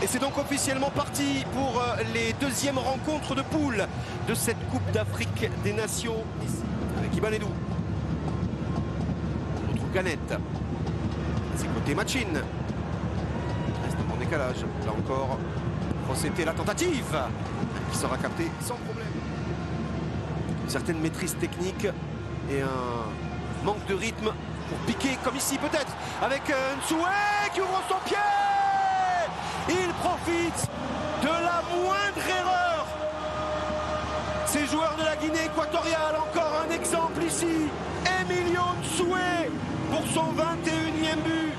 Et c'est donc officiellement parti pour les deuxièmes rencontres de poule de cette Coupe d'Afrique des Nations. Ici, avec Iban Edou. On retrouve Ganette. C'est côté Machine. Reste en décalage. Là encore, c'était la tentative qui sera captée sans problème. Une certaine maîtrise technique et un manque de rythme pour piquer comme ici peut-être avec Nsoué qui ouvre son pied. Il profite de la moindre erreur. Ces joueurs de la Guinée équatoriale, encore un exemple ici. Emilio Nsoué pour son 21e but.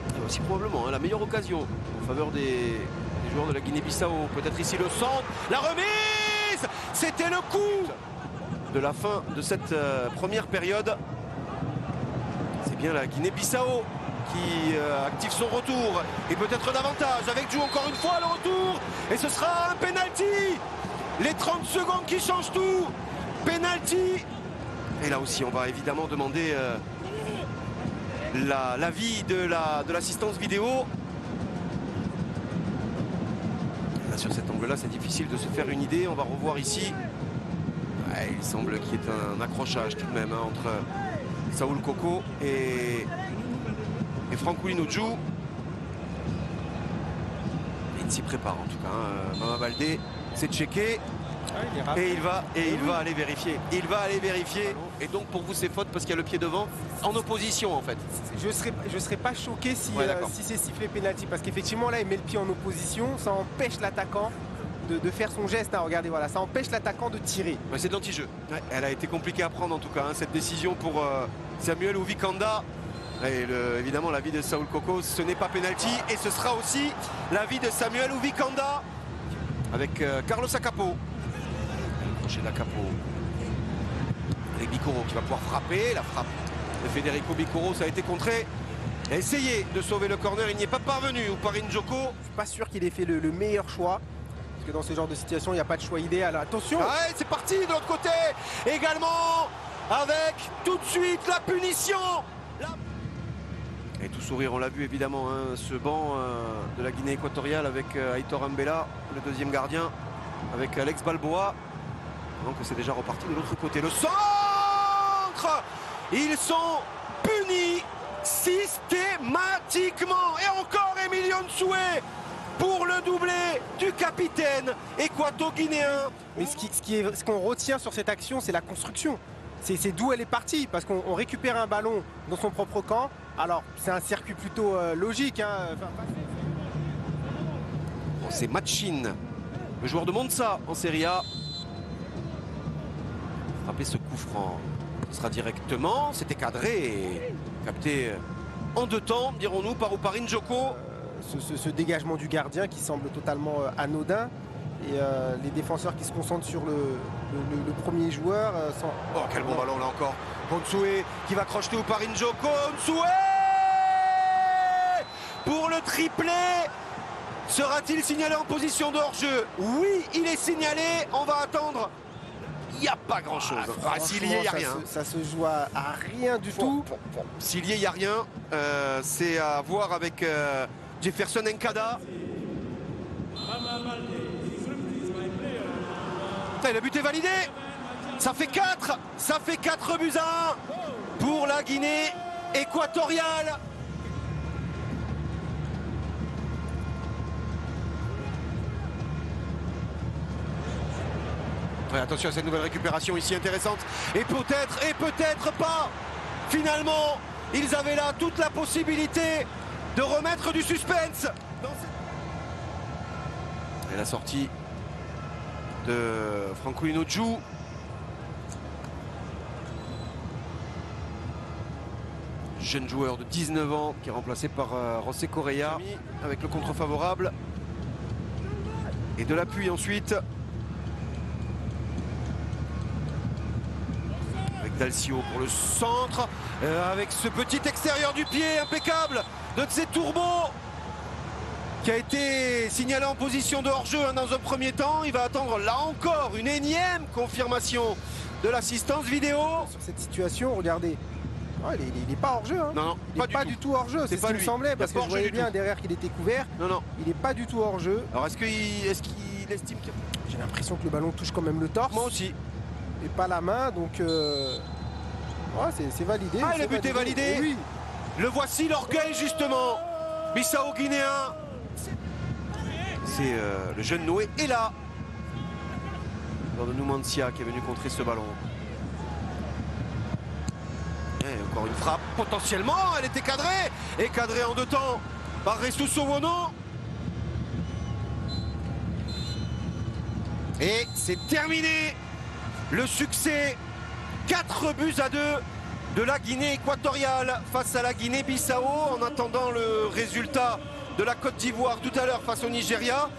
Et voici probablement la meilleure occasion en faveur des joueurs de la Guinée-Bissau. Peut-être ici le centre, la remise. C'était le coup de la fin de cette première période. C'est bien la Guinée-Bissau qui active son retour et peut-être davantage avec Djou encore une fois le retour et ce sera un penalty. Les 30 secondes qui changent tout. Penalty. Et là aussi on va évidemment demander l'avis de l'assistance vidéo. Là, sur cet angle là c'est difficile de se faire une idée. On va revoir ici. Ouais, il semble qu'il y ait un accrochage tout de même entre Saoul Koko et Francolino Djou. Il s'y prépare en tout cas. Mama Baldé s'est checké. Ouais, il va aller vérifier. Il va aller vérifier. Et donc pour vous c'est faute parce qu'il y a le pied devant en opposition en fait. Je serais pas choqué si, si c'est sifflé pénalty parce qu'effectivement là il met le pied en opposition. Ça empêche l'attaquant de faire son geste, hein. Regardez, voilà, ça empêche l'attaquant de tirer. Ouais, c'est de l'anti-jeu. Ouais, elle a été compliquée à prendre en tout cas, hein, cette décision pour Samuel Ovikanda. Et évidemment l'avis de Saoul Koko, ce n'est pas penalty et ce sera aussi l'avis de Samuel Ovikanda avec Carlos Acapo. Le crochet d'Acapo. Avec Bikoro qui va pouvoir frapper. La frappe de Federico Bikoro, ça a été contré. Il a essayé de sauver le corner, il n'y est pas parvenu. Ouparin Djoko. Je ne suis pas sûr qu'il ait fait le meilleur choix. Parce que dans ce genre de situation, il n'y a pas de choix idéal. Attention! Ouais, c'est parti de l'autre côté également avec tout de suite la punition. Et tout sourire, on l'a vu évidemment, hein, ce banc de la Guinée équatoriale avec Aitor Mbella, le deuxième gardien, avec Alex Balboa. Donc c'est déjà reparti de l'autre côté. Le centre! Ils sont punis systématiquement. Et encore Emilio Nsoué pour le doublé du capitaine équato-guinéen. Mais ce qu'on retient sur cette action, c'est la construction. C'est d'où elle est partie, parce qu'on récupère un ballon dans son propre camp. Alors, c'est un circuit plutôt logique. Hein. C'est Machine, le joueur de Monza en Serie A. Frapper ce coup franc. Ce sera directement, c'était cadré et capté en deux temps, dirons-nous, par Ouparin Djoko. Ce dégagement du gardien qui semble totalement anodin et les défenseurs qui se concentrent sur le premier joueur sans... Oh quel bon ballon là encore. Nsoué qui va crocheter Ouparin Djoko. Nsoué pour le triplé. Sera-t-il signalé en position de hors-jeu? Oui, il est signalé. On va attendre. Il n'y a pas grand-chose. S'il y est, il n'y a rien. Ça se joue à rien du tout. S'il y est, il n'y a rien. C'est à voir avec... Jefferson Nkada. Le but est validé. Ça fait 4. Ça fait 4 buts à 1 pour la Guinée équatoriale. Ouais, attention à cette nouvelle récupération ici intéressante. Et peut-être pas. Finalement, ils avaient là toute la possibilité de remettre du suspense. Et la sortie de Francolino Djou. Jeune joueur de 19 ans qui est remplacé par José Correa avec le contre favorable. Et de l'appui ensuite. Avec Dalcio pour le centre. Avec ce petit extérieur du pied impeccable de Tseturbo qui a été signalé en position de hors-jeu dans un premier temps. Il va attendre là encore une énième confirmation de l'assistance vidéo. Sur cette situation, regardez. Ouais, il n'est pas hors jeu. Hein. Non, non, Il n'est pas du tout hors jeu. C'est ce qui me semblait parce que je voyais bien derrière qu'il était couvert. Non, non. Il n'est pas du tout hors jeu. Alors est-ce qu'il estime qu'il... J'ai l'impression que le ballon touche quand même le torse. Moi aussi. Et pas la main, donc ouais, c'est validé. Ah, le but est validé. Oui. Le voici, l'orgueil justement. Bissau guinéen. C'est le jeune Noé est là. De Numancia qui est venu contrer ce ballon. Et encore une frappe, potentiellement, elle était cadrée. Et cadrée en deux temps par Ressus Sowono. Et c'est terminé. Le succès, 4-2 de la Guinée équatoriale face à la Guinée-Bissau. En attendant le résultat de la Côte d'Ivoire tout à l'heure face au Nigeria.